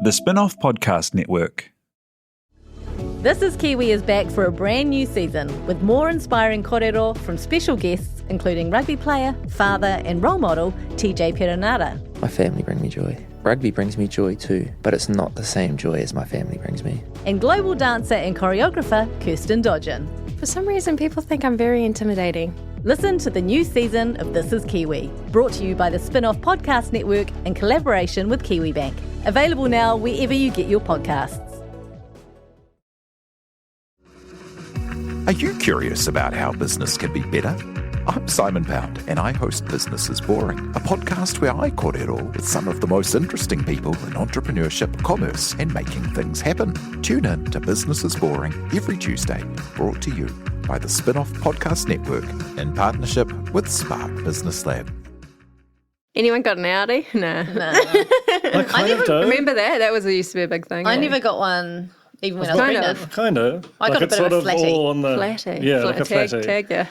The Spin-off Podcast Network. This is Kiwi is back for a brand new season with more inspiring kōrero from special guests including rugby player, father and role model TJ Perenara. My family bring me joy. Rugby brings me joy too, but it's not the same joy as my family brings me. And global dancer and choreographer Kirsten Dodgen. For some reason, people think I'm very intimidating. Listen to the new season of This is Kiwi, brought to you by the Spin-off Podcast Network in collaboration with KiwiBank. Available now wherever you get your podcasts. Are you curious about how business can be better? I'm Simon Pound, and I host Business is Boring, a podcast where I kōrero with some of the most interesting people in entrepreneurship, commerce, and making things happen. Tune in to Business is Boring every Tuesday, brought to you by the Spin-off Podcast Network in partnership with Spark Business Lab. Anyone got an Audi? No. I kind of do. Remember that? That used to be a big thing. I never got one. Even when I was pregnant. Kind of. I got a bit of a flatty. All on the, Flatty. Yeah, like a flatty. Tag, yeah.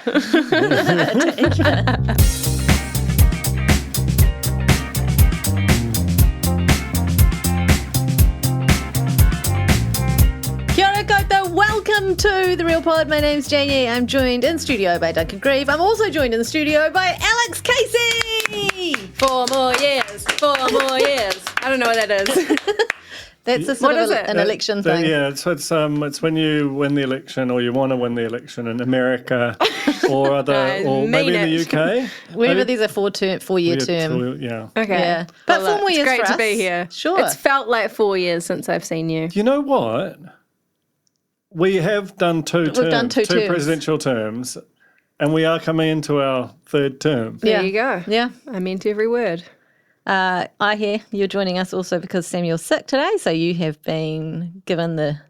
Kia ora koutou, welcome to The Real Pod. My name's Janie. I'm joined in studio by Duncan Grieve. I'm also joined in the studio by Alex Casey. 4 more years. 4 more years. I don't know what that is. That's a sort of an election thing. Yeah, it's when you win the election or you want to win the election in America or or maybe in the UK. Wherever there's a 4-year term. Yeah. Okay. Yeah. But 4 more years it's great for to be us. here. Sure. It's felt like 4 years since I've seen you. You know what? We have done two terms, two presidential terms, and we are coming into our third term. There you go. Yeah. I meant every word. I hear you're joining us also because Samuel's sick today, so you have been given the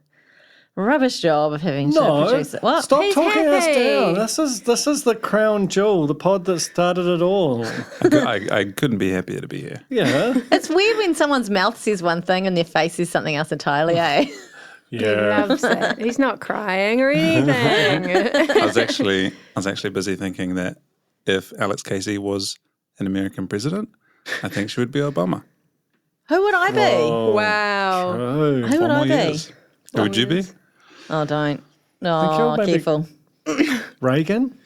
rubbish job of having to produce it. What? Stop He's talking us happy. down. This is the crown jewel, the pod that started it all. I couldn't be happier to be here. Yeah. It's weird when someone's mouth says one thing and their face says something else entirely, eh? He loves it. He's not crying or anything. I was actually busy thinking that if Alex Casey was an American president, I think she would be Obama. Who would I be? Oh, Wow. true. Who would I be? Years. Who would you be? Oh, don't. think No, you're maybe- careful. Reagan?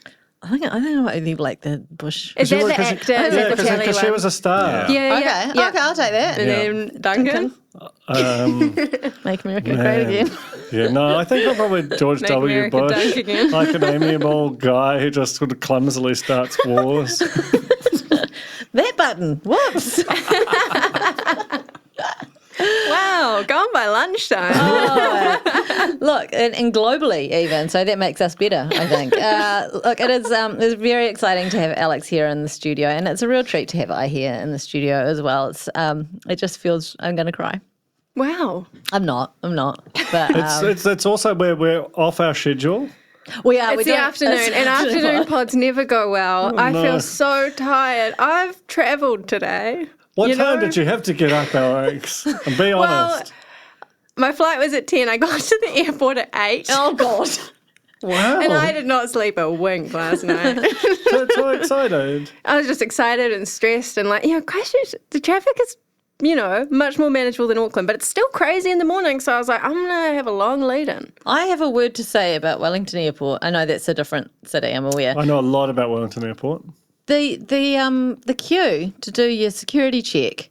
I think I might be like the Bush. Is that the actor? Is that the telly Because she one? was a star. Yeah. Okay, I'll take that. And then Duncan? Make America great again. Yeah, no, I think I'm probably George Make W. America Bush, dunk again. like an amiable guy who just sort of clumsily starts wars. That button. Whoops. Wow, gone by lunchtime. Look, and globally even, so that makes us better, I think. Look, it's very exciting to have Alex here in the studio, and it's a real treat to have I here in the studio as well. It just feels I'm going to cry. Wow. I'm not. But It's also where we're off our schedule. we are. It's the afternoon, and afternoon pods never go well. I feel so tired. I've travelled today. What You time know- did you have to get up, Alex? And be Well, honest. my flight was at 10. I got to the airport at 8. Oh God. Wow. And I did not sleep a wink last night. so excited. I was just excited and stressed and Christchurch, the traffic is, much more manageable than Auckland, but it's still crazy in the morning. So I was like, I'm going to have a long lead-in. I have a word to say about Wellington Airport. I know that's a different city, I'm aware. I know a lot about Wellington Airport. The queue to do your security check,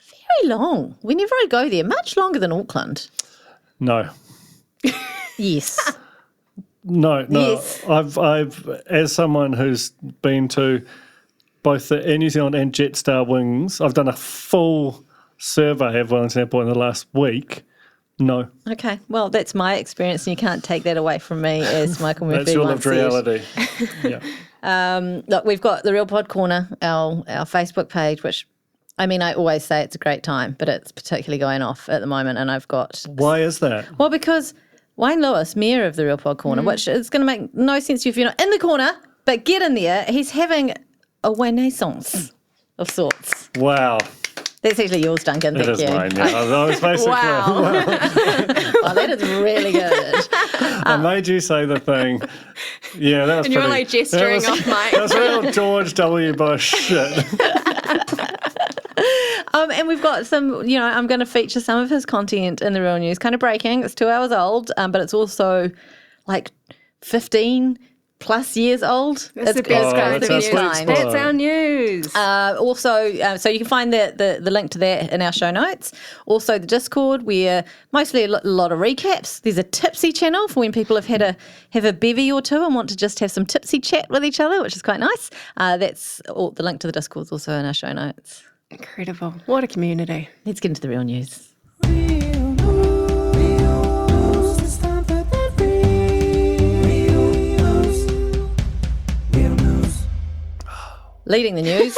very long. Whenever I go there, much longer than Auckland. No. Yes. No. Yes. I've as someone who's been to both the Air New Zealand and Jetstar wings, I've done a full survey of Wellington Airport in the last week. No. Okay. Well, that's my experience, and you can't take that away from me, as Michael Murphy That's your once lived said. reality. Yeah. Look, we've got the Real Pod Corner, our Facebook page, which, I mean, I always say it's a great time, but it's particularly going off at the moment, and I've got... Why is that? Well, because Wayne Lewis, Mayor of the Real Pod Corner, which is going to make no sense to you if you're not in the corner, but get in there, he's having a renaissance of sorts. Wow. That's actually yours, Duncan. It Thank is you. mine, yeah. I was basically... Wow. Oh, that is really good. I made you say the thing. Yeah, that was And you're pretty... like gesturing off mic. That was real George W. Bush shit. And we've got some, I'm going to feature some of his content in the Real News. Kind of breaking. It's 2 hours old, but it's also like 15 plus years old. That's the best kind of news. That's our news. Also, so you can find the link to that in our show notes. Also, the Discord, where mostly a lot of recaps. There's a tipsy channel for when people have have a bevy or two and want to just have some tipsy chat with each other, which is quite nice. That's all. The link to the Discord is also in our show notes. Incredible. What a community. Let's get into the Real News. Leading the news.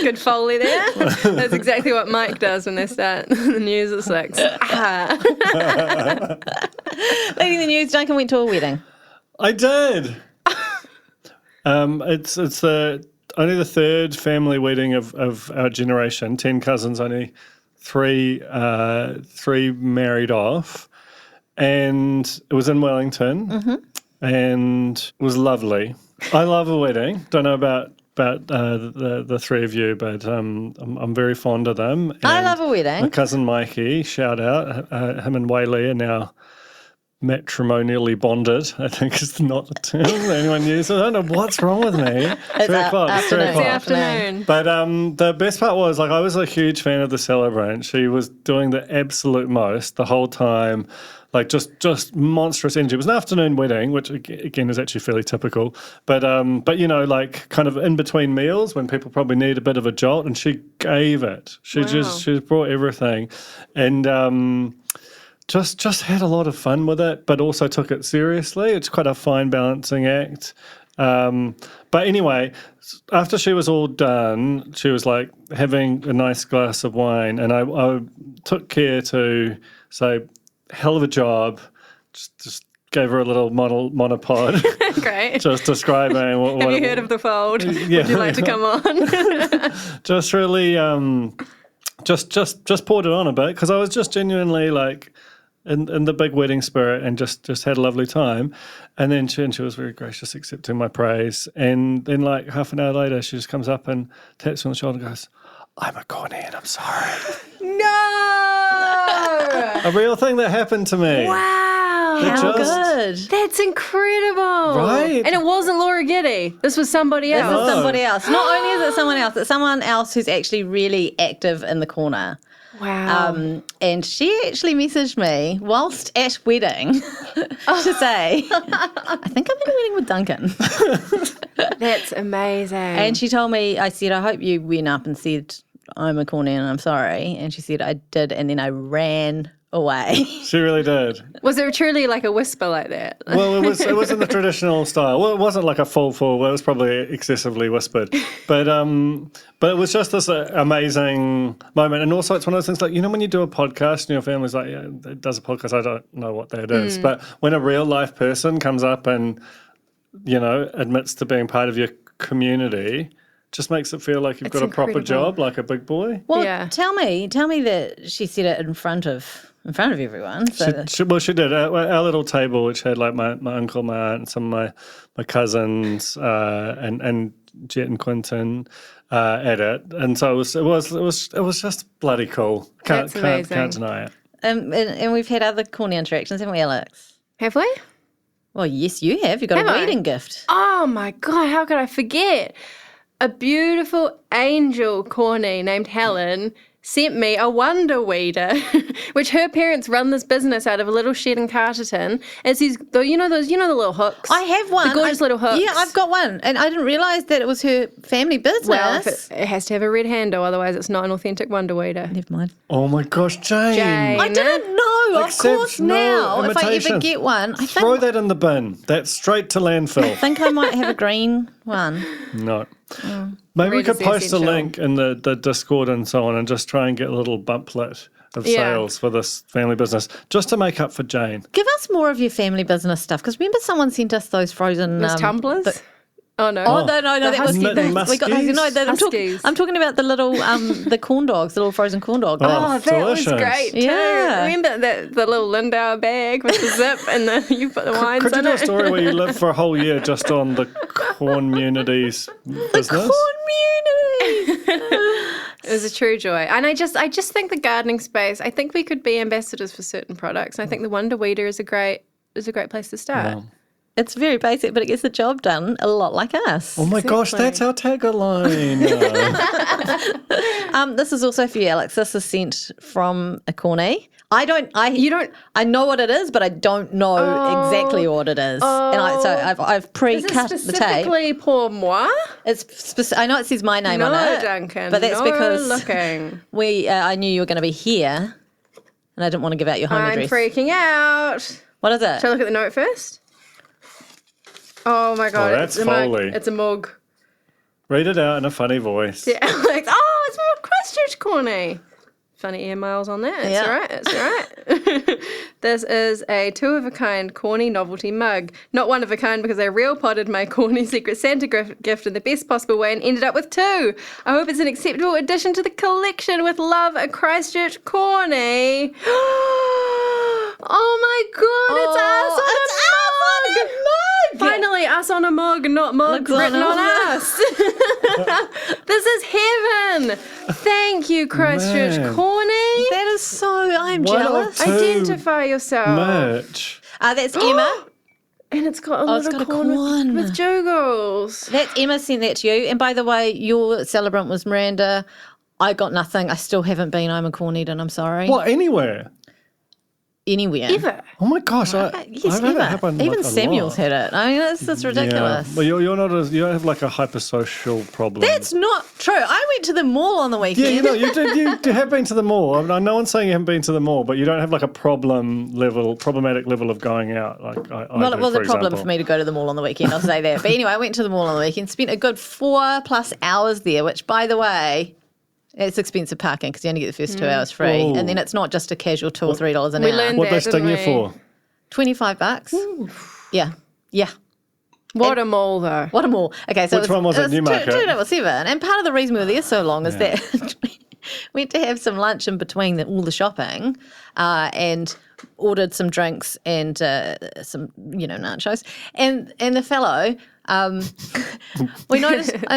Good Foley there. That's exactly what Mike does when they start the news at 6. Leading the news, Duncan went to a wedding. I did. It's only the third family wedding of our generation. 10 cousins, only three married off, and it was in Wellington, and it was lovely. I love a wedding. Don't know about the three of you, but I'm very fond of them. And I love a wedding. my cousin Mikey, shout out, him and Whaley are now matrimonially bonded, I think is not the term that anyone uses. I don't know what's wrong with me. It's 3 o'clock. It's 3 afternoon. o'clock. Afternoon. But the best part was, I was a huge fan of the celebrant. She was doing the absolute most the whole time. Just monstrous energy. It was an afternoon wedding, which again is actually fairly typical. But kind of in between meals when people probably need a bit of a jolt, and she gave it. She just brought everything, and just had a lot of fun with it, but also took it seriously. It's quite a fine balancing act. But anyway, after she was all done, she was like having a nice glass of wine, and I took care to say, hell of a job. Just gave her a little monopod. Great. Just describing what Have you heard of the fold? Yeah. Would you like to come on? Just really just poured it on a bit, because I was just genuinely like in the big wedding spirit, and just had a lovely time. And then she was very gracious, accepting my praise. And then like half an hour later, she just comes up and taps me on the shoulder and goes, "I'm a Cornie and I'm sorry." No! A real thing that happened to me. Wow. How good. That's incredible. Right? And it wasn't Laura Getty. This was somebody This else. is somebody else. Not only is it someone else, it's someone else who's actually really active in the corner. Wow. And she actually messaged me whilst at wedding to say, I think I'm at a wedding with Duncan. That's amazing. And she told me, I said, I hope you went up and said, I'm a Cornie and I'm sorry. And she said, I did. And then I ran away. She really did. Was it truly like a whisper like that? Well, it was in the traditional style. Well, it wasn't like a full. Well, it was probably excessively whispered. But it was just this amazing moment. And also, it's one of those things like, when you do a podcast and your family's like, yeah, it does a podcast, I don't know what that is. But when a real life person comes up and, admits to being part of your community, just makes it feel like you've got a proper job, like a big boy. Well, Yeah. tell me that she said it in front of everyone. So She did. Our little table, which had like my uncle, my aunt, and some of my cousins, and Jet and Quentin at it, and so it was just bloody cool. Can't deny it. and we've had other Cornie interactions, haven't we, Alex? Have we? Well, yes, you have. You got Have a I? wedding gift. Oh my God, how could I forget? A beautiful angel Cornie named Helen sent me a wonder weeder, which her parents run this business out of a little shed in Carterton. It's these, the little hooks. I have one. The gorgeous little hooks. Yeah, I've got one. And I didn't realise that it was her family business. Well, if it has to have a red handle, otherwise it's not an authentic wonder weeder. Never mind. Oh my gosh, Jane! Jane. I didn't know. Of Accept course no now, if I ever imitation. get one, I Throw think, that in the bin. That's straight to landfill. think I might have a green one. No. Maybe we Red could is the post a essential. link in the Discord and so on, and just try and get a little bumplet of sales for this family business, just to make up for Jane. Give us more of your family business stuff, because remember someone sent us those frozen... Those tumblers? Oh no. Oh, no, that was huskies. we got huskies. No, Huskies. I'm talking about the little the corn dogs, the little frozen corn dog. Oh, Oh, that was delicious. great too. Yeah. Remember the little Lindauer bag with the zip and you put the wines Could you in do a it? story where you live for a whole year just on the Cornimunity's business? Community. It was a true joy. And I just think the gardening space, I think we could be ambassadors for certain products. I think the Wonder Weeder is a great place to start. Wow. It's very basic, but it gets the job done a lot like us. Oh my gosh, that's our tagline. This is also for you, Alex. This is sent from a Cornie. I know what it is, but I don't know exactly what it is. And I've pre-cut the tape. Specifically pour moi? I know it says my name on it. No, Duncan. But that's because looking. I knew you were going to be here, and I didn't want to give out your home I'm address. freaking out. What is it? Shall I look at the note first? Oh my god, that's Foley. It's a mug. Read it out in a funny voice. Yeah, Alex. Oh, it's from Christchurch, Cornie. Funny air miles on that. It's all right. It's all right. This is a 2-of-a-kind Cornie novelty mug. Not 1-of-a-kind because I real potted my Cornie Secret Santa gift in the best possible way and ended up with 2. I hope it's an acceptable addition to the collection. With love, a Christchurch Cornie. Oh my god, it's us on a mug! Finally, us on a mug, not mug written on us. This is heaven. Thank you, Christchurch Cornie. That is so. I'm jealous. Identify yourself. Merch. That's Emma. And it's got a little corn with jugles. That's Emma sent that to you. And by the way, your celebrant was Miranda. I got nothing. I still haven't been. I'm a Cornied and I'm sorry. What, anywhere? Anywhere. Ever. Oh my gosh, Yes, I've had it happen even like a Samuel's lot. had it. I mean, it's ridiculous. Yeah. Well, you're not you don't have like a hypersocial problem. That's not true. I went to the mall on the weekend. Yeah, you know, you have been to the mall. I mean, no one's saying you haven't been to the mall, but you don't have like a problematic level of going out. Like Well, it was a problem for me to go to the mall on the weekend, I'll say that. But anyway, I went to the mall on the weekend, spent a good 4+ hours there, which, by the way, it's expensive parking because you only get the first 2 hours free. Ooh. And then it's not just a casual $2 or $3 an We hour. learned What they that, sting you didn't for? $25. Yeah. What a mall, though. What a mall. Okay, so Which one was it? Newmarket? $2.07. And part of the reason we were there so long is that we went to have some lunch in between all the shopping and ordered some drinks and some, nachos. And the fellow, I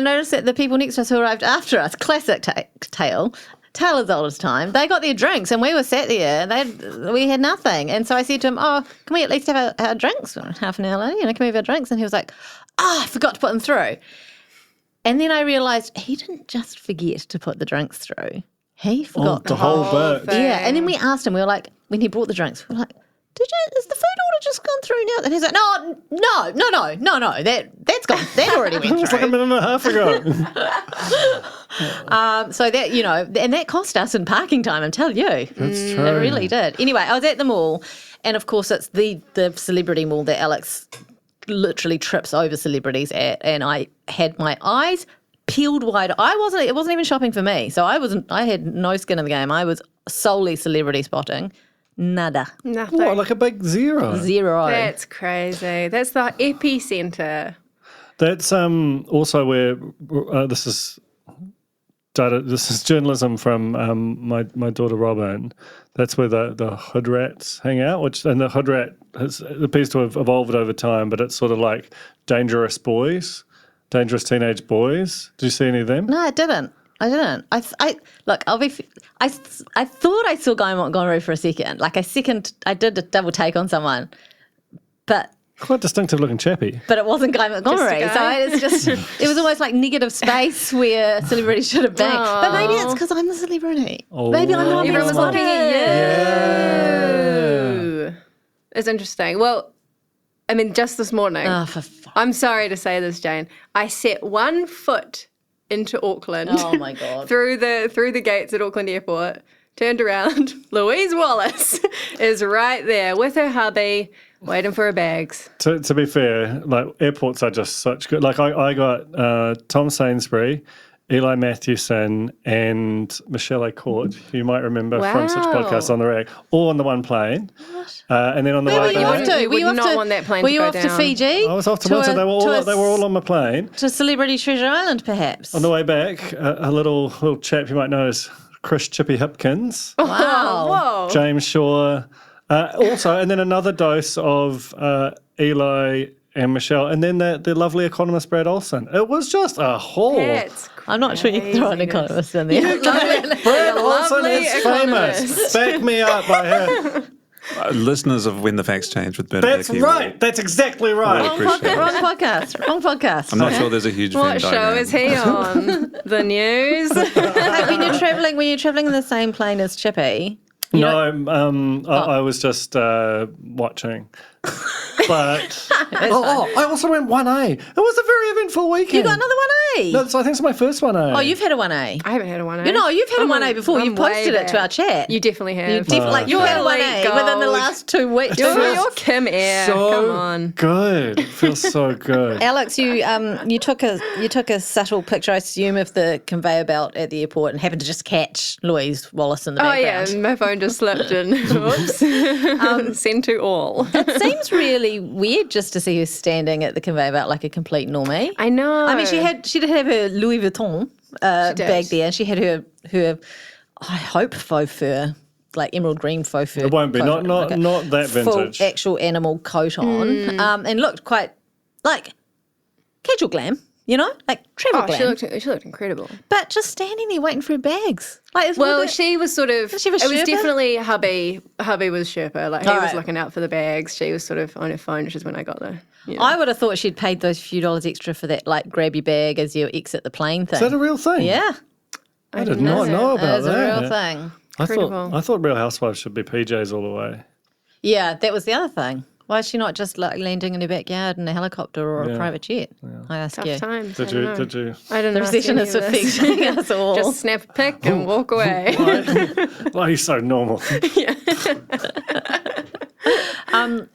noticed that the people next to us who arrived after us, classic tale as old as time, they got their drinks and we were sat there and we had nothing. And so I said to him, can we at least have our drinks? Half an hour later, can we have our drinks? And he was like, I forgot to put them through. And then I realised he didn't just forget to put the drinks through. He forgot the whole bit. thing. Yeah, and then we asked him, we were like, when he brought the drinks, we were like, is the food order just gone through now? And he's like, no, that's gone. That already went It was through. like a minute and a half ago. So that, and that cost us in parking time, I'm telling you. That's true. It really did. Anyway, I was at the mall, and of course it's the celebrity mall that Alex literally trips over celebrities at, and I had my eyes peeled wide. It wasn't even shopping for me. So I had no skin in the game. I was solely celebrity spotting. Nada. Nothing. What, like a big zero? Zero. That's crazy. That's the epicenter. That's also where this is journalism from my daughter Robin. That's where the hood rats hang out, and the hood rat appears to have evolved over time, but it's sort of like dangerous teenage boys. Did you see any of them? No, I didn't. I thought I saw Guy Montgomery for a second. Like I did a double take on someone, but Quite distinctive looking chappy. But it wasn't Guy Montgomery. So it's just, it was almost like negative space where celebrity should have been. But maybe it's because I'm the celebrity. Oh. Maybe I'm not Everyone was looking at you. Yeah. It's interesting. Well, I mean, just this morning, Oh, for fuck. I'm sorry to say this, Jane, I set one foot into Auckland. Oh, my God. through the gates at Auckland Airport, turned around, Louise Wallace is right there with her hubby, waiting for her bags. To be fair, like airports are just such good. Like I got Tom Sainsbury, Eli Mathewson, and Michelle Court, who you might remember from such Wow. podcasts on the rack, all on the one plane. And then on the Where were way you off back, to? You Were you would off not to, want that plane were to you go off to down. Fiji? I was off to Windsor. They were all on my plane. To Celebrity Treasure Island, perhaps. On the way back, a little chap you might know is Chris Chippy Hipkins, Wow. Whoa. James Shaw. Also, and then another dose of Eli and Michelle, and then the lovely economist Brad Olsen. It was just a haul. That's I'm not sure you can throw an economist in there. Brad Olsen lovely is economist. famous. Back me up by her. Listeners of When the Facts Change with Bernadette. That's right. That's exactly right. Wrong podcast. I'm not sure there's a huge Venn what show diagram. is he on? The news? Like when you're traveling in the same plane as Chippy. I was just watching. But I also went 1A. It was a very eventful weekend. You got another 1A? No, so I think it's my first 1A. Oh, you've had a 1A. I haven't had a 1A. You've had a 1A before. I'm You've posted way it to our back. chat. You definitely have. You've had a 1A Gold. within the last 2 weeks. You're Kim Air. so Come on. good. It feels so good. Alex, you took a subtle picture, I assume, of the conveyor belt at the airport and happened to just catch Louise Wallace in the Oh yeah, background. my phone just slipped in. Oops. Send to all. It seems really weird just to see her standing at the conveyor belt like a complete normie. I know. I mean, she did have her Louis Vuitton did. bag there, and she had her I hope faux fur, like emerald green faux fur. It won't be. coat Not on, not that vintage. Full actual animal coat on, and looked quite like casual glam, like travel glam. She looked incredible. But just standing there waiting for her bags. Well, she was sort of. she have a it was Sherpa? definitely hubby. Hubby was Sherpa. Like he All was right. looking out for the bags. She was sort of on her phone, which is when I got there. I would have thought she'd paid those few dollars extra for that, like grab your bag as you exit the plane thing. Is that a real thing? Yeah, I did not know about it's that. a real thing. I thought Real Housewives should be PJs all the way. Yeah, that was the other thing. Why is she not just like landing in her backyard in a helicopter or a private jet? I ask Tough you. times. Did you? I didn't. The ask any receptionist of are this. fixing us all. Just snap a pic and walk away. Why are you so normal?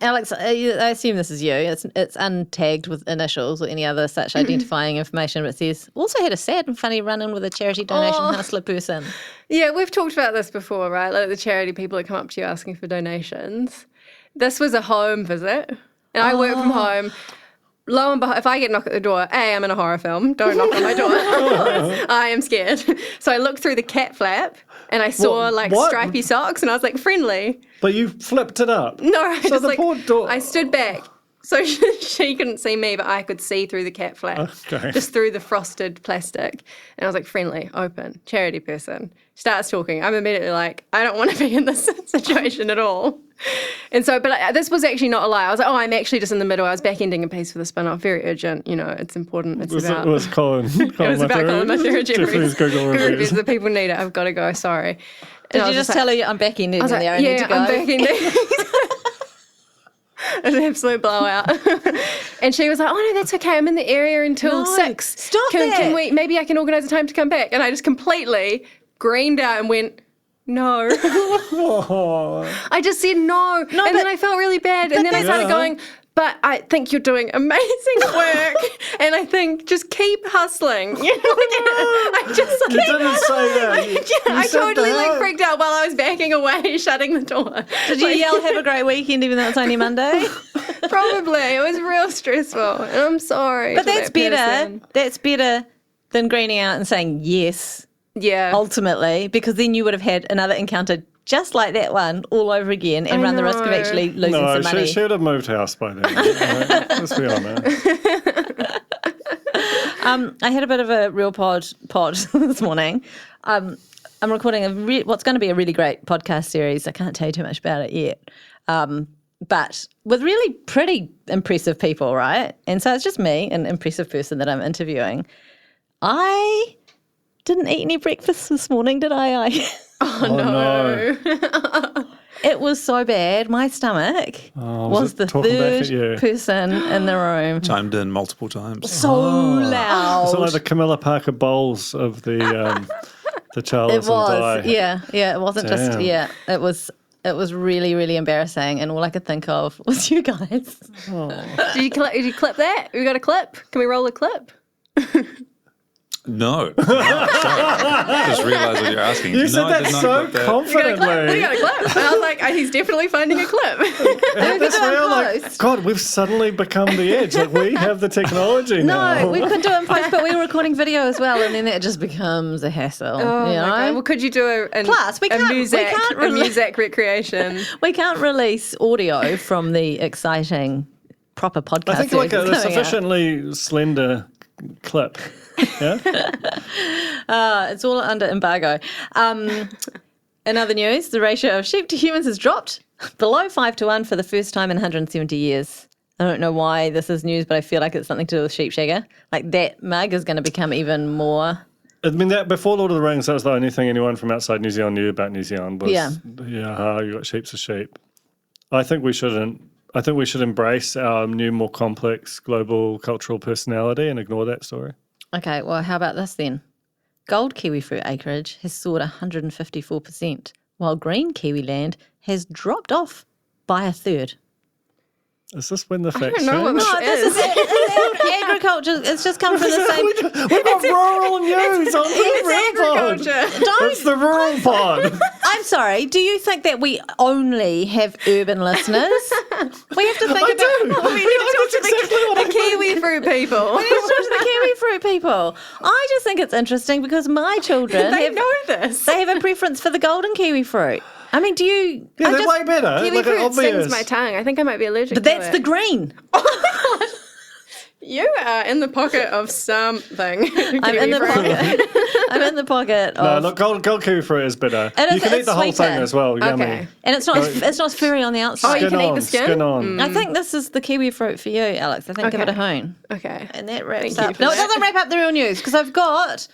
Alex, I assume this is you. It's untagged with initials or any other such identifying information, but it says, also had a sad and funny run-in with a charity donation hustler person. Yeah, we've talked about this before, right? Like the charity people that come up to you asking for donations. This was a home visit, and I work from home. Lo and behold, if I get a knock at the door, I'm in a horror film. Don't knock on my door. I am scared. So I looked through the cat flap, and I saw What? stripy socks, and I was like, friendly. But you flipped it up. No, I So just the poor door. I stood back. So she couldn't see me, but I could see through the cat flap, Okay. just through the frosted plastic. And I was like, friendly, open, charity person. Starts talking. I'm immediately like, I don't want to be in this situation at all. And so, but this was actually not a lie. I was like, I'm actually just in the middle. I was back ending a piece for the spin-off. Very urgent. It's important. It's It about... was Colin. It was about Colin Mathurin Jeffrey's Google reviews. The people need it. I've got to go. Sorry. Did you just tell her I'm back ending in there? I need to go. I'm back ending. An absolute blowout. And she was like, oh no, that's okay. I'm in the area until 6. Stop Can that. we, maybe I can organise a time to come back. And I just completely greened out and went, no. I just said no. And then I felt really bad. And then I started going, but I think you're doing amazing work. And I think just keep hustling. I just You didn't say that. I said totally that. freaked out while I was backing away, shutting the door. Did you yell, have a great weekend, even though it's only Monday? Probably. It was real stressful. And I'm sorry. But to that's that better. person. That's better than greening out and saying yes, Yeah. ultimately, because then you would have had another encounter just like that one all over again and run the risk of know. actually losing No, some money. she would have moved house by then. Let's be honest. I had a bit of a real pod this morning. I'm recording what's going to be a really great podcast series. I can't tell you too much about it yet. But with really pretty impressive people, right? And so it's just me, an impressive person that I'm interviewing. I didn't eat any breakfast this morning, did I? Oh no. It was so bad. My stomach was it the talking back at third you? person in the room. Chimed in multiple times. So loud. Is it like the Camilla Parker Bowles of the Charles It was, and Di? yeah. It wasn't just, Damn. It was really, really embarrassing, and all I could think of was you guys. Did you clip that? We got a clip? Can we roll a clip? No. Sorry. Just realised what you're asking. You said I that did not so clip that. confidently. We got a clip. And I was like, he's definitely finding a clip. At this do it in real, like, post. God, we've suddenly become the edge. Like, we have the technology now. No, we could do it in post, but we were recording video as well, and then it just becomes a hassle. Oh you my know? God. Well, could you do Plus, we can't a music recreation? We can't release audio from the exciting proper podcast. I think like a coming out. sufficiently slender clip. Yeah. It's all under embargo. In other news, the ratio of sheep to humans has dropped below 5-1 for the first time in 170 years. I don't know why this is news, but I feel like it's something to do with sheep shagger. Like that mug is going to become even more. I mean, that before Lord of the Rings, that was the only thing anyone from outside New Zealand knew about New Zealand was, you got sheep's a sheep. I think we shouldn't. I think we should embrace our new, more complex global cultural personality and ignore that story. Okay, well, how about this then? Gold kiwi fruit acreage has soared 154%, while green kiwi land has dropped off by a third. Is this when the facts don't know what change? this This is agriculture. It's just come from the same. We've got rural news on the rural pod. It's the rural pod. I'm sorry. Do you think that we only have urban listeners? We have to think I do. about. That's exactly what The kiwi fruit people. We need to talk to the kiwi fruit people. I just think it's interesting because my children They know this. They have a preference for the golden kiwi fruit. I mean, do you? Yeah, I they're just- way better. Kiwi like fruit obvious. stings my tongue. I think I might be allergic But to that's it. the green. You are in the pocket of something. I'm in the pocket. I'm in the pocket No, of. look, gold kiwi fruit is better. It You is- can eat it's the whole sweeter. thing as well. Yummy. Okay. And it's not furry on the Oh, outside. you can eat the on, skin? skin on. I think this is the kiwi fruit for you, Alex. I think give it a Okay. hoon. Okay. And that wraps Thank you up. for No, it that. doesn't wrap up the real news because I've got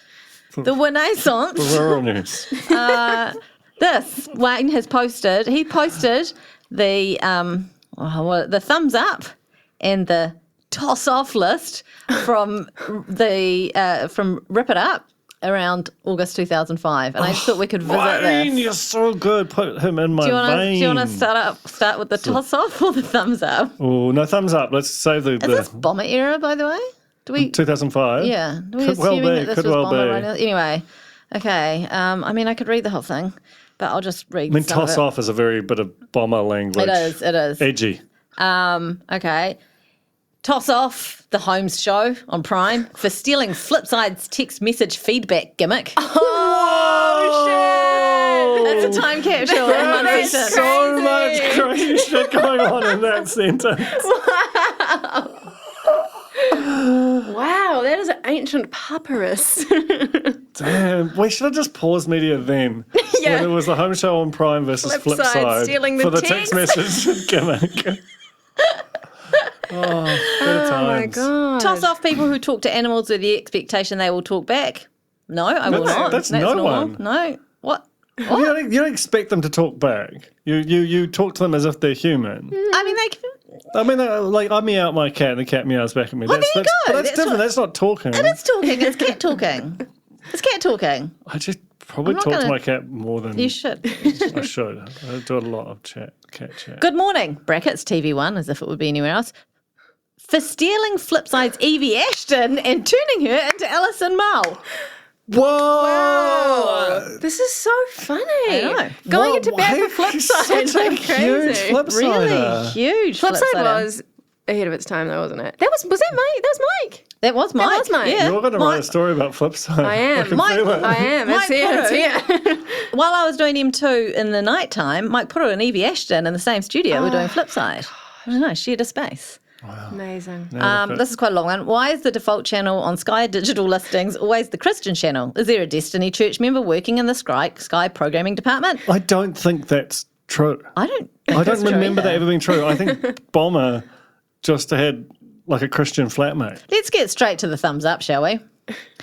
the Renaissance. Rural news. This Wayne has posted. He posted the thumbs up and the toss off list from from Rip It Up around August 2005, and I just thought we could visit Wayne, this. you're so good. Put him in my Do you vein. want to start with the toss off or the thumbs up? Oh, no, thumbs up. Let's save Is this bomber era, by the way? Do we? 2005. Yeah. Do we Could well assuming be, that this could was well bomber be. right now? Anyway, okay. I mean, I could read the whole thing, but I'll just read. I mean, some of toss it. off is a very bit of bomber language. It is. Edgy. Okay. Toss off the Holmes show on Prime for stealing Flipside's text message feedback gimmick. Oh, shit! That's a time capsule in one There's sentence. so much crazy shit going on in that sentence. Wow, that is an ancient papyrus. Damn, we should have just paused media then. Yeah. When it was the home show on Prime versus Flipside Flipside stealing the for the text. text message gimmick. Oh, better Oh my times. god. Toss off people who talk to animals with the expectation they will talk back. No, I will That's- not. that's no normal. one. No. What? You don't expect them to talk back. You talk to them as if they're human. I mean, they can. I mean, like I meow at my cat and the cat meows back at me. Well, there you go. But that's That's different. what- That's not talking. It is talking. It's cat talking. It's cat talking. I just probably I'm not talk to gonna- my cat more than You should. I should. I do a lot of cat chat. Good morning, brackets TV1, as if it would be anywhere else, for stealing Flipside's Evie Ashton and turning her into Alison Mull. Whoa! This is so funny. I know. Going Whoa, into bat hey, for he's Flipside such a like huge crazy. Flipsider. Really huge. Flipside Flipsider. was ahead of its time, though, wasn't it? Was that Mike? That was Mike. That was Mike. was Mike. Yeah. You're going to write a Mike. story about Flipside. I am. can Mike- feel it. I am. Mike It's here. It's here. While I was doing M2 in the nighttime, Mike Puru and Evie Ashton in the same studio were doing Flipside. I don't know, shared a space. Amazing. This is quite a long one. Why is the default channel on Sky digital listings always the Christian channel? Is there a Destiny Church member working in the Sky programming department? I don't think that's true. I don't. I don't remember that ever being true. I think Bomber just had like a Christian flatmate. Let's get straight to the thumbs up, shall we?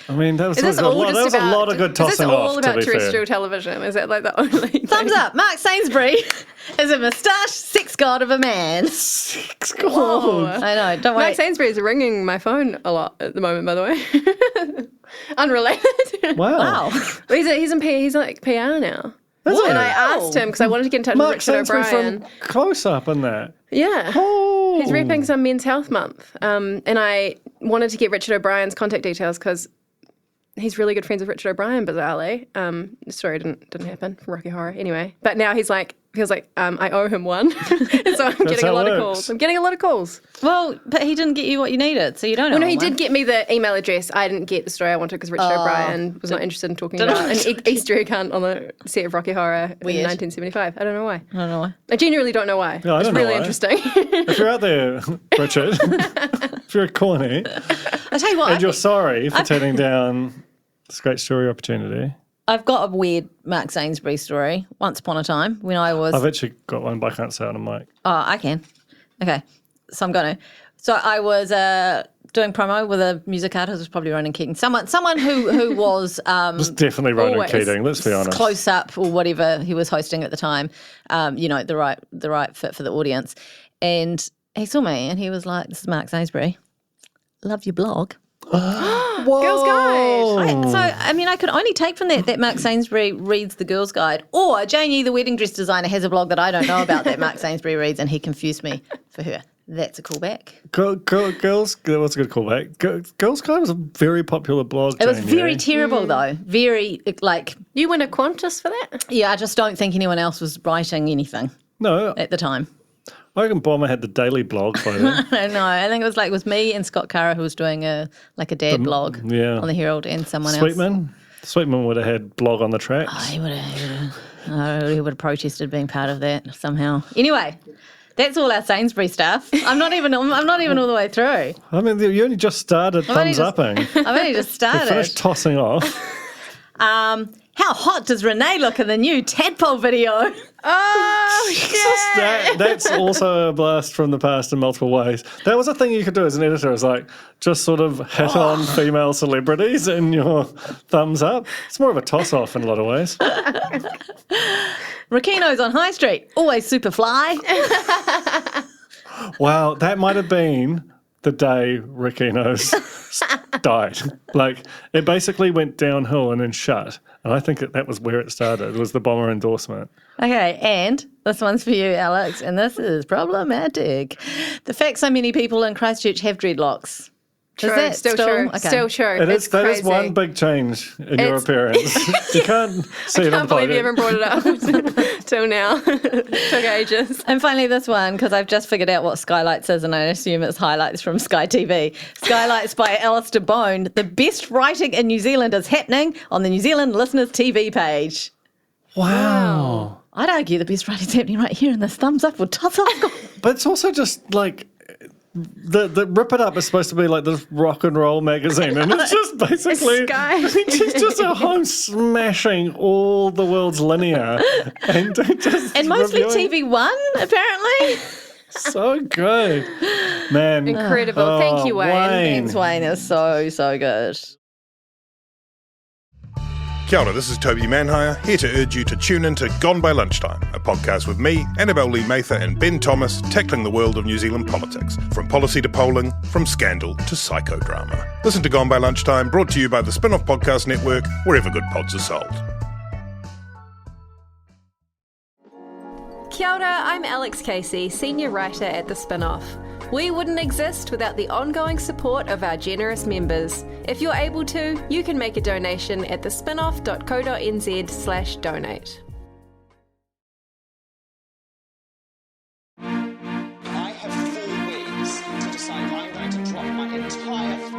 I mean, that was, Is this a, all lot, just that was about, a lot of good Is tossing this all off, about to be terrestrial fair. television? Is that like the only thing? Thumbs up. Mark Sainsbury is a moustache sex god of a man. It's cool. I know. Don't Mike worry. Sainsbury is ringing my phone a lot at the moment, by the way. Unrelated. Wow. Wow. But he's like PR now. That's And it. I asked him because I wanted to get in touch Mark with Richard Sainsbury O'Brien. from Close Up and that. Yeah. Oh. He's repping some Men's Health Month. And I wanted to get Richard O'Brien's contact details because he's really good friends with Richard O'Brien, bizarrely. The story didn't happen from Rocky Horror anyway. But now he's like feels like I owe him one. And so I'm getting a lot of calls. I'm getting a lot of calls. Well, but he didn't get you what you needed, so you don't know. Well, no, he did get me the email address. I didn't get the story I wanted because Richard O'Brien was not interested in talking about an Easter egg hunt on the set of Rocky Horror in 1975. I don't know why. I don't know why. I genuinely don't know why. Yeah, I it's don't know really why. interesting. If you're out there, Richard, if you're a Cornie, I tell you what, and you're sorry for turning down this great story opportunity. I've got a weird Mark Sainsbury story. Once upon a time, when I was... I've actually got one, but I can't say it on a mic. Oh, I can. Okay, so I'm going to. So I was doing promo with a music artist, was probably Ronan Keating. Someone who was... It was definitely Ronan always Keating, let's be honest. Close Up or whatever he was hosting at the time, the right fit for the audience. And he saw me and he was like, this is Mark Sainsbury. Love your blog. Girls Guide. I could only take from that Mark Sainsbury reads the Girls Guide, or Jane Yee, the wedding dress designer, has a blog that I don't know about that Mark Sainsbury reads, and he confused me for her. That's a callback. Girls, what's a good callback? Girls Guide was a very popular blog. It was very terrible though. Very You win a Qantas for that? Yeah, I just don't think anyone else was writing anything No, at the time. I reckon Bomber had the daily blog by then. I don't know. I think it was me and Scott Carra who was doing a dad blog on the Herald, and someone else. Sweetman would have had blog on the tracks. Oh, he would have protested being part of that somehow. Anyway, that's all our Sainsbury stuff. I'm not even all the way through. I mean, you only just started thumbs-upping. I've only just started. You finished tossing off. How hot does Renee look in the new Tadpole video? Oh, shit. That's also a blast from the past in multiple ways. That was a thing you could do as an editor, is like just sort of hit on female celebrities in your thumbs up. It's more of a toss-off in a lot of ways. Rakino's on High Street, always super fly. Wow, that might have been the day Rakino's died. Like, it basically went downhill and then shut. And I think that was where it started, was the Bomber endorsement. Okay, and this one's for you, Alex, and this is problematic. The fact so many people in Christchurch have dreadlocks. True, is that still true. Okay. Still true. That It's is crazy. one big change in your appearance. You can't see it on I can't believe you podium. haven't brought it up till now. Took ages. And finally, this one, because I've just figured out what Skylights is, and I assume it's highlights from Sky TV. Skylights by Alistair Bone. The best writing in New Zealand is happening on the New Zealand Listeners TV page. Wow. I'd argue the best writing's happening right here in this thumbs up or toss off. But it's also just like the Rip It Up is supposed to be like this rock and roll magazine, and it's just basically it's just a home smashing all the world's linear and mostly reviewing. TV1, apparently. So good, man. Incredible. Thank you, Wayne. Thanks, Wayne. It's so good. Kia ora, this is Toby Manhire, here to urge you to tune in to Gone by Lunchtime, a podcast with me, Annabelle Lee Mather and Ben Thomas, tackling the world of New Zealand politics, from policy to polling, from scandal to psychodrama. Listen to Gone by Lunchtime, brought to you by the Spin-Off Podcast Network, wherever good pods are sold. Kia ora, I'm Alex Casey, senior writer at The Spin-Off. We wouldn't exist without the ongoing support of our generous members. If you're able to, you can make a donation at thespinoff.co.nz/donate. I have 4 weeks to decide I'm going to drop my entire life.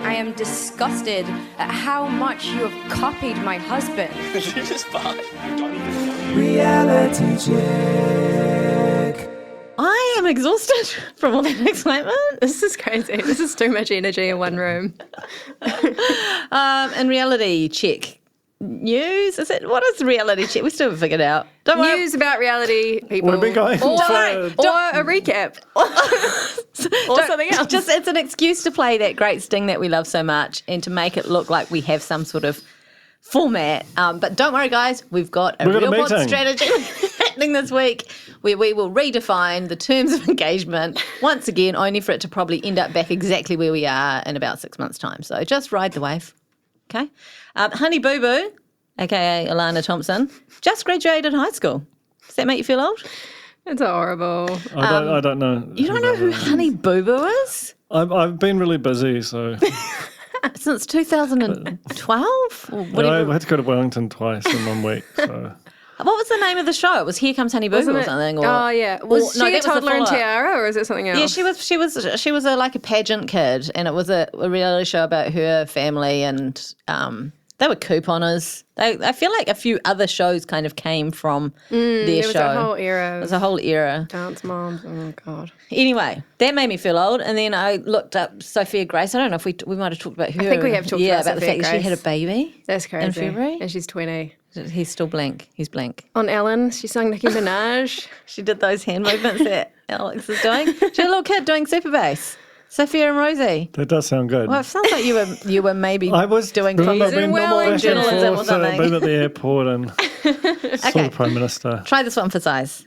I am disgusted at how much you have copied my husband. This is fine. I don't even know you. Reality check. I am exhausted from all that excitement. This is crazy. This is too much energy in one room. And reality check. News? What is reality check? We still haven't figured out. Don't worry. News about reality people. We've been going or for- a recap. or something else. It's an excuse to play that great sting that we love so much and to make it look like we have some sort of format. But don't worry, guys. We've got a real pod strategy happening this week where we will redefine the terms of engagement once again, only for it to probably end up back exactly where we are in about 6 months' time. So just ride the wave. Okay? Honey Boo Boo, a.k.a. Alana Thompson, just graduated high school. Does that make you feel old? It's horrible. I don't know. You don't know who Honey Boo Boo is? I've been really busy, so Since 2012? Or I had to go to Wellington twice in 1 week. So What was the name of the show? It was Here Comes Honey Boo Boo or something. Or, oh yeah, was she a toddler in Tiara, or is it something else? Yeah, she was like a pageant kid, and it was a reality show about her family, and they were couponers. I feel like a few other shows kind of came from their show. There was a whole era. There's a whole era. Dance moms. Oh god. Anyway, that made me feel old, and then I looked up Sophia Grace. I don't know if we might have talked about her. I think we have talked about the fact Grace. that she had a baby. That's crazy. In February, and she's 20. He's still blank. He's blank. On Ellen, she sang Nicki Minaj. She did those hand movements that Alex is doing. She had a little kid doing super bass. Sophia and Rosie. That does sound good. Well, it sounds like you were maybe I was doing being journalism or something. Been at the airport and saw the Prime Minister. Try this one for size.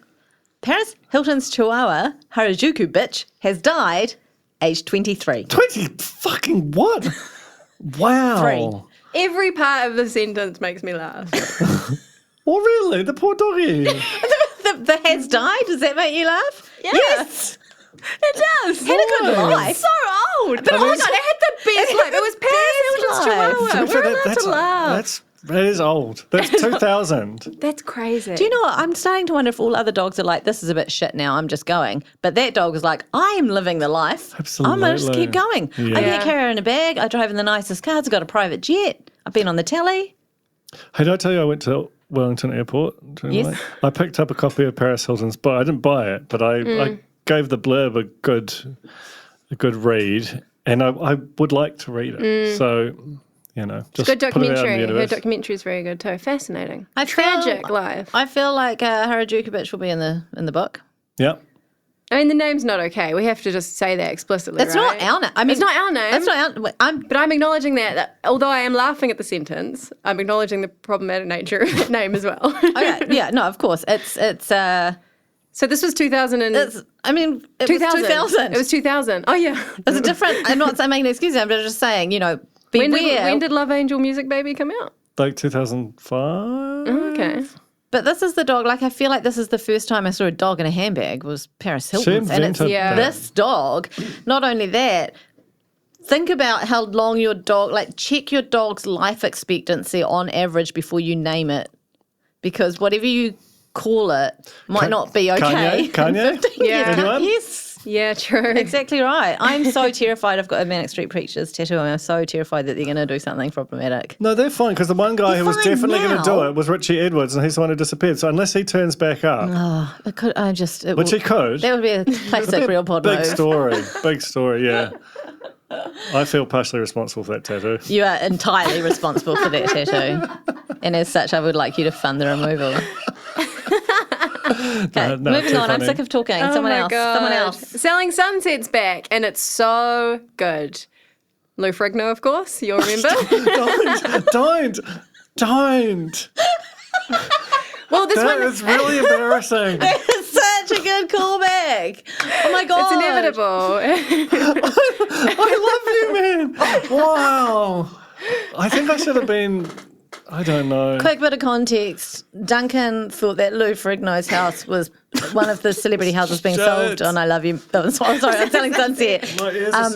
Paris Hilton's chihuahua, Harajuku bitch, has died aged 23. 20 fucking what? Wow. 3. Every part of the sentence makes me laugh. Oh, really? The poor doggy. the has died? Does that make you laugh? Yeah. Yes. It does. Had a good life. So old. But oh my God, it had the best life. It was Paris Hilton's chihuahua. We're allowed to laugh. That is old. That's 2000. That's crazy. Do you know what? I'm starting to wonder if all other dogs are like, this is a bit shit now, I'm just going. But that dog is like, I am living the life. Absolutely. I'm going to just keep going. Yeah. I can carry her in a bag. I drive in the nicest cars. I've got a private jet. I've been on the telly. Hey, did I tell you I went to Wellington Airport? Yes. I picked up a copy of Paris Hilton's book. I didn't buy it, but I gave the blurb a good read, and I would like to read it. So, you know, just good put it out in the documentary. Her universe. documentary is very good too. Fascinating. I Tragic feel, life. I feel like Harajuku bitch will be in the book. Yeah. I mean, the name's not okay. We have to just say that explicitly. It's not our name. I mean, it's not our name. It's not our. But I'm acknowledging that although I am laughing at the sentence, I'm acknowledging the problematic nature of that name as well. Okay. Yeah. No. Of course. It's. So this was 2000 and... It was 2000. It was 2000. Oh, yeah. It's a different... I'm not making an excuse, I'm just saying, you know, beware. When did Love Angel Music Baby come out? Like 2005. Oh, okay. But this is the dog. Like, I feel like this is the first time I saw a dog in a handbag was Paris Hilton's. And it's this dog. Not only that, think about how long your dog... Like, check your dog's life expectancy on average before you name it. Because whatever you call it might not be okay. Kanye? Yeah. Yes. Yeah, true. Exactly right. I'm so terrified. I've got a Manic Street Preachers tattoo and I'm so terrified that they're going to do something problematic. No, they're fine because the one guy who was definitely going to do it was Richie Edwards and he's the one who disappeared. So unless he turns back up. Oh, it could. Which he could. That would be a classic real pod big move. story. Big story, yeah. I feel partially responsible for that tattoo. You are entirely responsible for that tattoo. And as such, I would like you to fund the removal. Okay, moving on. I'm sick of talking. Oh Someone my else. God. Someone else. Selling Sunset's back, and it's so good. Lou Ferrigno, of course. You'll remember. Don't. Well, this one is really embarrassing. It's such a good callback. Oh my God. It's inevitable. I love you, man. Wow. I think I should have been... I don't know. Quick bit of context. Duncan thought that Lou Ferrigno's house was one of the celebrity houses being sold on I Love You. Oh, sorry, I'm selling Sunset.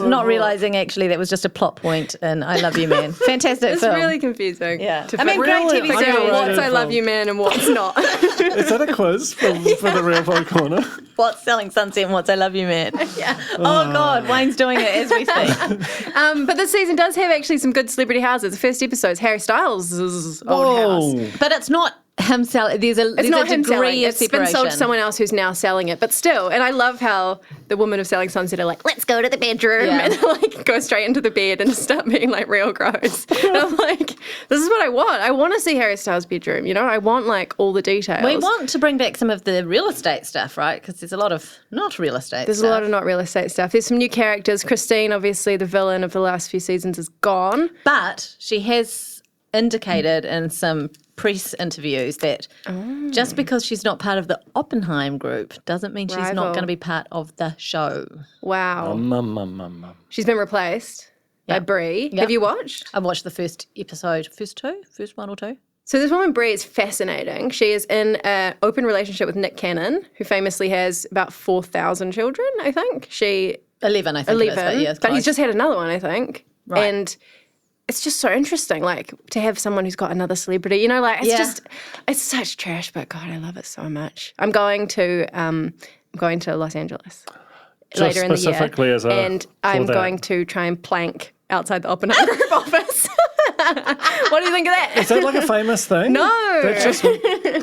Not realising actually that was just a plot point in I Love You Man. Fantastic It's film. really confusing. Yeah. I mean, great TV figure series. out what's I Love You Man and what's not. Is that a quiz for the Real Pod Corner? What's Selling Sunset and what's I Love You Man? Yeah. Oh God, Wayne's doing it as we speak. But this season does have actually some good celebrity houses. The first episode is Harry Styles' old house. But it's not him selling. There's a him selling. degree of It's been sold to separation. someone else who's now selling it. But still, and I love how the women of Selling Sunset are like, let's go to the bedroom and like go straight into the bed and start being like real gross. And I'm like, this is what I want. I want to see Harry Styles' bedroom. You know, I want like all the details. We want to bring back some of the real estate stuff, right? Because there's a lot of not real estate There's stuff. a lot of not real estate stuff. There's some new characters. Christine, obviously the villain of the last few seasons, is gone. But she has indicated in some press interviews that just because she's not part of the Oppenheim group doesn't mean she's not Rival. going to be part of the show. Wow. She's been replaced by Brie. Yep. Have you watched? I watched the first episode, first one or two. So this woman, Brie, is fascinating. She is in an open relationship with Nick Cannon, who famously has about 4,000 children, I think. 11, I think 11, it is, but yeah, it's but he's close. just had another one, I think. Right. And it's just so interesting, like to have someone who's got another celebrity, you know, like it's such trash, but God, I love it so much. I'm going to Los Angeles later in the year, and I'm going to try and plank outside the Oppenheimer Group office. What do you think of that? Is that like a famous thing? No. That's just,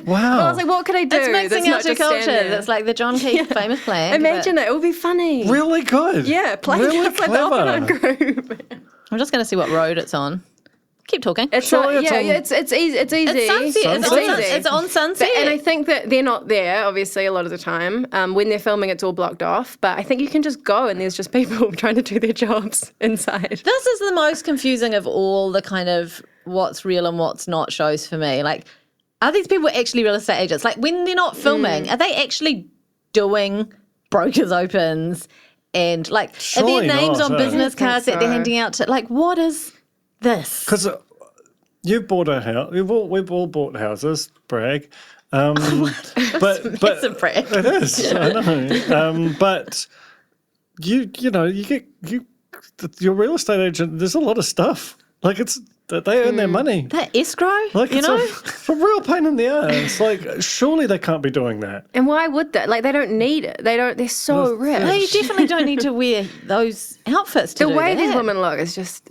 wow. I was like, what could I do? It's mixing that's up two cultures. It's like the John Keith famous plan. Imagine it would be funny. Really good. Yeah, plank really outside clever. the Oppenheimer Group. I'm just going to see what road it's on. Keep talking. It's easy. It's easy. It's Sunset. It's on Sunset. And I think that they're not there, obviously, a lot of the time. When they're filming, it's all blocked off. But I think you can just go and there's just people trying to do their jobs inside. This is the most confusing of all the kind of what's real and what's not shows for me. Like, are these people actually real estate agents? Like, when they're not filming, are they actually doing brokers' opens and, like, Surely are their names not, on business cards that they're so. handing out to? Like, what is this? Because you bought a house. We've all bought houses. Brag. But It's a brag. it is. I know. But you get your real estate agent. There's a lot of stuff. Like they earn their money. That escrow, Like you know? it's a real pain in the ass. Like surely they can't be doing that. And why would that? Like, they don't need it. They're so rich. They definitely don't need to wear those outfits to The do way that. these women look is just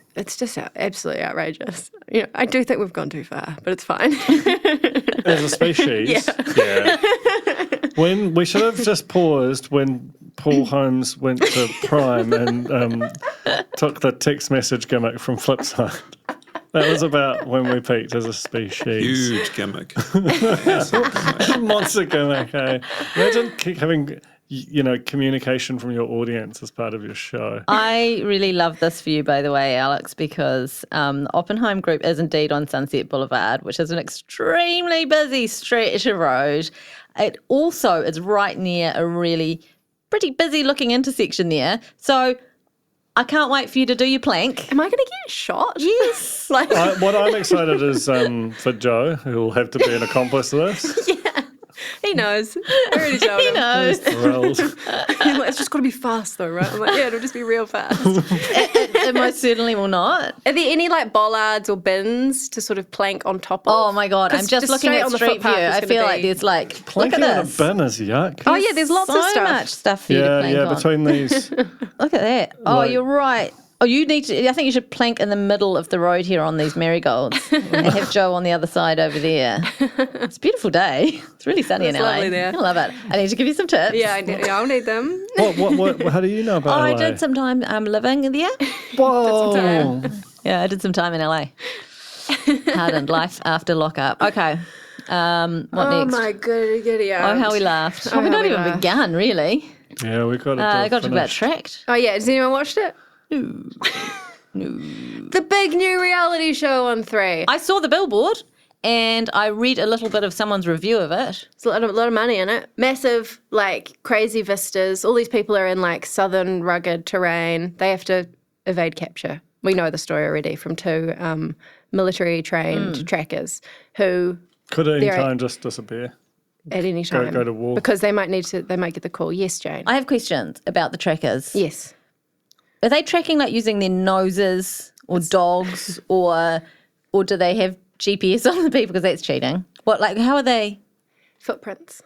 absolutely outrageous. You know, I do think we've gone too far, but it's fine. As a species. Yeah. When we should have just paused when Paul Holmes went to Prime and took the text message gimmick from Flipside. That was about when we peaked as a species. Huge gimmick. Monster gimmick, eh? Imagine having, communication from your audience as part of your show. I really love this for you, by the way, Alex, because the Oppenheim Group is indeed on Sunset Boulevard, which is an extremely busy stretch of road. It also is right near a really pretty busy looking intersection there. So I can't wait for you to do your plank. Am I going to get shot? Yes. What I'm excited is for Joe, who will have to be an accomplice to this. Yeah. He knows. I already told him. He knows. Thrilled. He's like, it's just got to be fast though, right? I'm like, yeah, it'll just be real fast. It most certainly will not. Are there any like bollards or bins to sort of plank on top of? Oh my God, I'm just looking straight at on the Street View. footpath is I gonna feel be- like there's like, Planking look on at a this. bin is yuck. Oh yeah, there's lots so of stuff. much stuff for you to plank on. between these. Look at that. Oh, Like- you're right. Oh, you need to. I think you should plank in the middle of the road here on these marigolds and have Joe on the other side over there. It's a beautiful day. It's really sunny It's in LA. lovely there. I love it. I need to give you some tips. Yeah, I'll need them. What? How do you know about Oh, I LA? did some time living there. Whoa. Yeah, I did some time in LA. Hardened life after lockup. Okay. What next? My goody. Oh, how we laughed. Oh, we've not even begun, really. Yeah, we got it. I got to talk about Tracked. Oh yeah, has anyone watched it? No. The big new reality show on 3. I saw the billboard and I read a little bit of someone's review of it. There's a lot of money in it. Massive, like, crazy vistas. All these people are in, like, southern rugged terrain. They have to evade capture. We know the story already from 2 military-trained trackers who... Could at any they're time just disappear. At any time. Go to war. Because they might get the call. Yes, Jane. I have questions about the trackers. Yes. Are they tracking like using their noses or dogs or do they have GPS on the people because that's cheating? How are they? Footprints.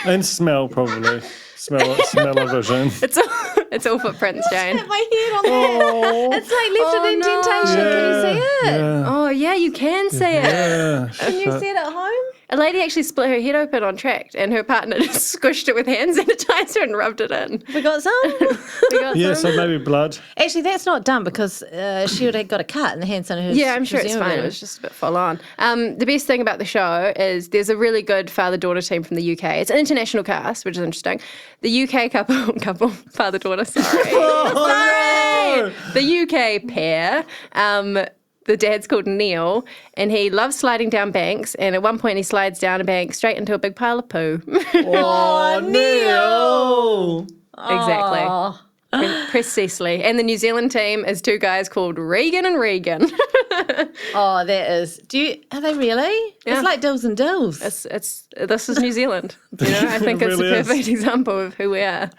And smell, probably. Smell-o-vision. It's all footprints, Jane. Hit my head on that. It's like left an indentation. Can you see it? Yeah. Oh, yeah, you can see it. Yeah. Can you see it at home? A lady actually split her head open on Tracked and her partner just squished it with hand sanitizer and rubbed it in. We got some. We got Yeah, some. so maybe blood. Actually, that's not done because she would have got a cut in the hand sanitizer. Yeah, I'm sure it's fine. It was just a bit full on. The best thing about the show is there's a really good father-daughter team from the UK. It's an international cast, which is interesting. The UK couple, father-daughter, sorry. Sorry! The UK pair, the dad's called Neil, and he loves sliding down banks, and at one point he slides down a bank straight into a big pile of poo. Oh, Neil! Exactly. Precisely. And the New Zealand team is 2 guys called Regan and Regan. Oh, that is. Are they really? Yeah. It's like Dills and Dills. This is New Zealand. You know, I think it's really a perfect example of who we are.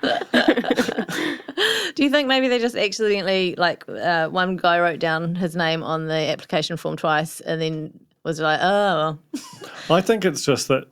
Do you think maybe they just accidentally, like, one guy wrote down his name on the application form twice and then was like, oh. I think it's just that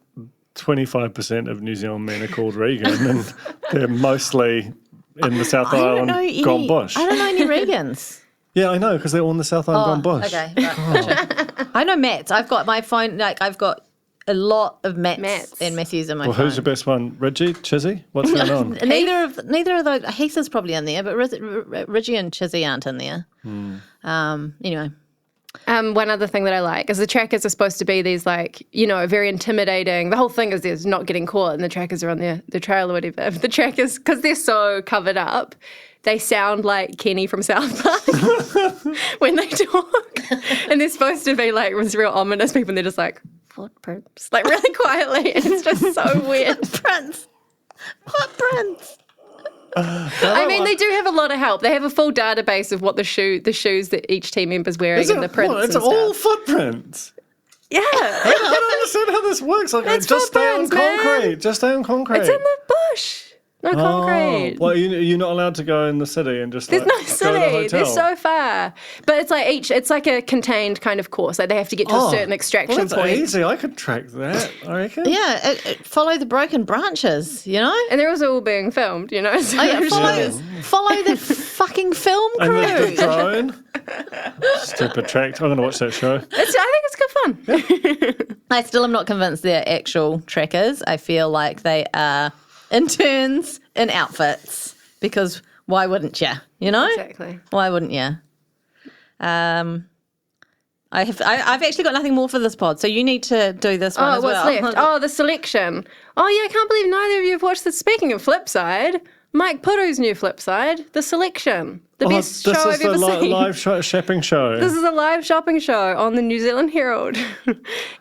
25% of New Zealand men are called Regan, and they're mostly in the South Island gone bush. I don't know any Regans. Yeah, I know, because they're all in the South Island gone bush. Okay. Right, gotcha. I know Matts. I've got my phone, like, I've got a lot of Matts and Matthews in my phone. Who's your best one? Reggie? Chizzy? What's going on? Neither of those. Heath is probably in there, but Reggie and Chizzy aren't in there. Anyway. One other thing that I like is the trackers are supposed to be these, like, you know, very intimidating. The whole thing is there's not getting caught and the trackers are on the trail or whatever. The trackers, because they're so covered up, they sound like Kenny from South Park when they talk. And they're supposed to be like real ominous people, and they're just like, footprints, like really quietly. And it's just so weird. Footprints. I mean, they do have a lot of help. They have a full database of what the shoes that each team member's wearing and the prints and stuff. It's all footprints. Yeah. I don't understand how this works. Like, It's just stay on footprints, man. concrete. Just stay on concrete. It's in the bush. No concrete. Well, you're not allowed to go in the city and just There's like, no go to the city. hotel. They're so far. But it's like it's like a contained kind of course. Like they have to get to a certain extraction well, that's point. easy. I could track that, I reckon. Yeah, follow the broken branches, you know? And they're also all being filmed, you know? So Oh, yeah, follow the fucking film crew. And the drone. Stupid tracked. I'm going to watch that show. I think it's good fun. I still am not convinced they're actual trackers. I feel like they are interns in outfits, because why wouldn't you? You know? Exactly. Why wouldn't you? I've actually got nothing more for this pod, so you need to do this one as well. What's left? Oh, the selection. Oh, yeah, I can't believe neither of you have watched this. Speaking of Flipside, Mike Puru's new Flipside, The Selection. The best show I've ever seen. This is the live shopping show. This is a live shopping show on the New Zealand Herald.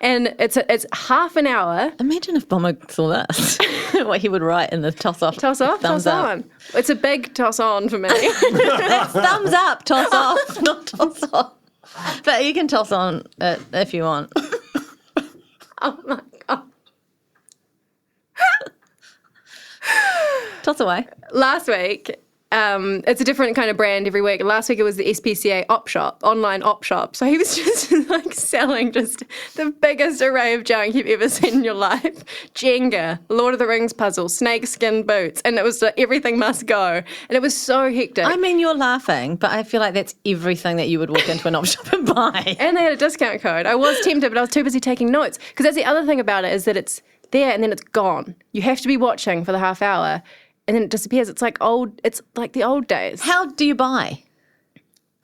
And it's half an hour. Imagine if Bomber saw this. What he would write in the toss off. Toss off, thumbs toss up. on. It's a big toss on for me. It's thumbs up, toss off, not toss off. But you can toss on it if you want. Oh my God. Toss away. Last week, it's a different kind of brand every week. Last week it was the SPCA online op shop. So he was just like selling just the biggest array of junk you've ever seen in your life. Jenga, Lord of the Rings puzzle, snakeskin boots, and it was like, everything must go. And it was so hectic. I mean, you're laughing, but I feel like that's everything that you would walk into an op shop and buy. And they had a discount code. I was tempted, but I was too busy taking notes. Because that's the other thing about it, is that it's there and then it's gone. You have to be watching for the half hour. And then it disappears. It's like the old days. How do you buy?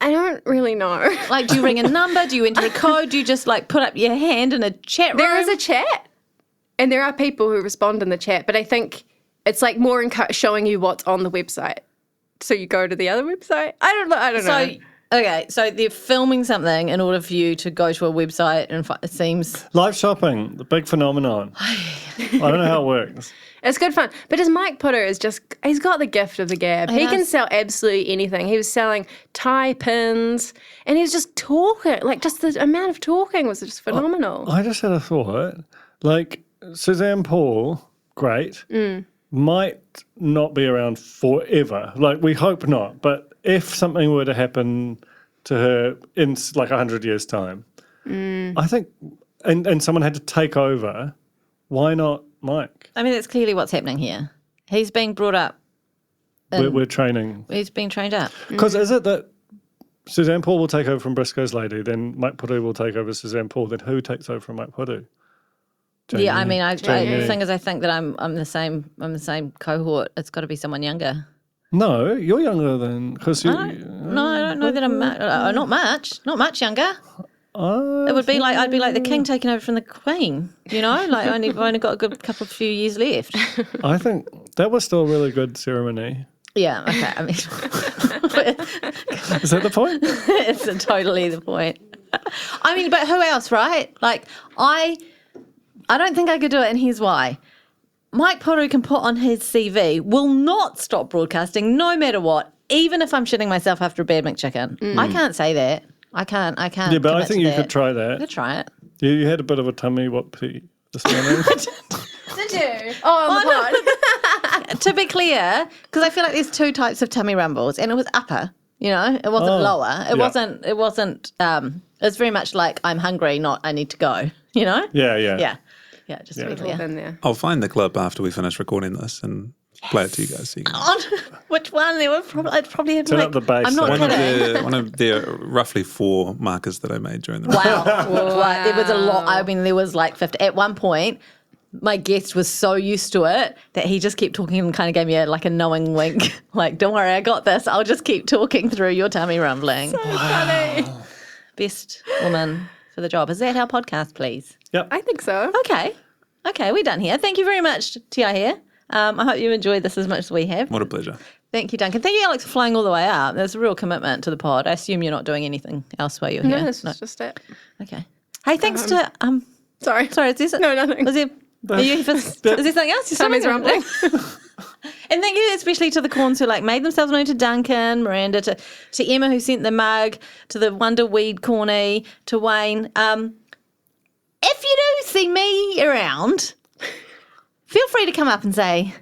I don't really know. Like, do you ring a number? Do you enter a code? Do you just like put up your hand in a chat room? There is a chat. And there are people who respond in the chat. But I think it's like more showing you what's on the website. So you go to the other website? I don't know. Okay, so they're filming something in order for you to go to a website, and it seems... Live shopping, the big phenomenon. I don't know how it works. It's good fun. But his Mike Puru he's got the gift of the gab. He can sell absolutely anything. He was selling tie pins, and he was just talking. Like, just the amount of talking was just phenomenal. I just had a thought. Like, Suzanne Paul, great, might not be around forever. Like, we hope not. But if something were to happen to her in like 100 years' time, I think, and someone had to take over, why not Mike? I mean, that's clearly what's happening here. He's being brought up. We're training. He's being trained up. Because is it that Suzanne Paul will take over from Briscoe's lady, then Mike Puru will take over Suzanne Paul, then who takes over from Mike Puru? Yeah, I mean, the thing is, I think that I'm the same cohort. It's got to be someone younger. No, you're younger than because you. No, I don't know that I'm not much younger. It would be like I'd be like the king taking over from the queen. You know, like I've only got a good few years left. I think that was still a really good ceremony. Yeah. Okay. I mean, is that the point? It's totally the point. I mean, but who else, right? Like I don't think I could do it, and here's why. Mike Puru can put on his CV will not stop broadcasting no matter what, even if I'm shitting myself after a bad McChicken. I can't say that. I can't. Yeah, but I think you could try that. You could try it. You had a bit of a tummy whoopsie this morning. Did you? Oh, on the pod. To be clear, because I feel like there's two types of tummy rumbles, and it was upper. You know, it wasn't lower. It wasn't. It wasn't. It's very much like I'm hungry, not I need to go. You know. Yeah. Just to be clear. Been there. I'll find the clip after we finish recording this and play it to you guys. So you can On which one? There were I'd probably have Turn like up the bass. I'm not kidding. one of the roughly 4 markers that I made during the Wow. There was a lot. I mean, there was like 50. At one point, my guest was so used to it that he just kept talking and kind of gave me a knowing wink. Like, don't worry, I got this. I'll just keep talking through your tummy rumbling. So funny. Best woman for the job. Is that our podcast, please? Yep. I think so. Okay, we're done here. Thank you very much, Tia here. I hope you enjoyed this as much as we have. What a pleasure. Thank you, Duncan. Thank you, Alex, for flying all the way up. There's a real commitment to the pod. I assume you're not doing anything else while you're here. No, this is just it. Okay. Hey, thanks to Sorry, is this No, nothing. Was there? Are you for, is there something else? Tummy's rumbling. And thank you especially to the Corns who made themselves known to Duncan, Miranda, to Emma who sent the mug, to the Wonder Weed Cornie, to Wayne. If you do see me around, feel free to come up and say,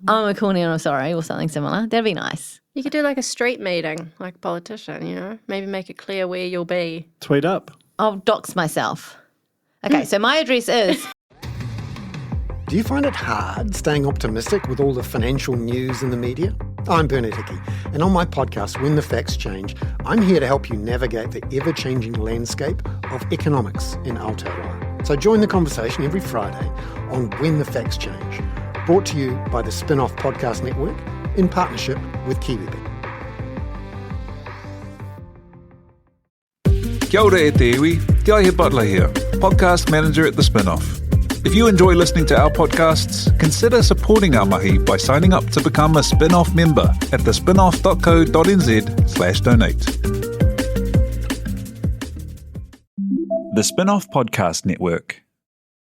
I'm a Cornie and I'm sorry, or something similar. That'd be nice. You could do like a street meeting, like a politician, you know? Maybe make it clear where you'll be. Tweet up. I'll dox myself. Okay, so my address is... Do you find it hard staying optimistic with all the financial news in the media? I'm Bernard Hickey, and on my podcast, When the Facts Change, I'm here to help you navigate the ever-changing landscape of economics in Aotearoa. So join the conversation every Friday on When the Facts Change, brought to you by the Spin-Off Podcast Network in partnership with KiwiBet. Kia ora e te iwi, Te Aihe Butler here, podcast manager at The Spin-Off. If you enjoy listening to our podcasts, consider supporting our mahi by signing up to become a Spin-Off member at thespinoff.co.nz/donate. The Spin-Off Podcast Network.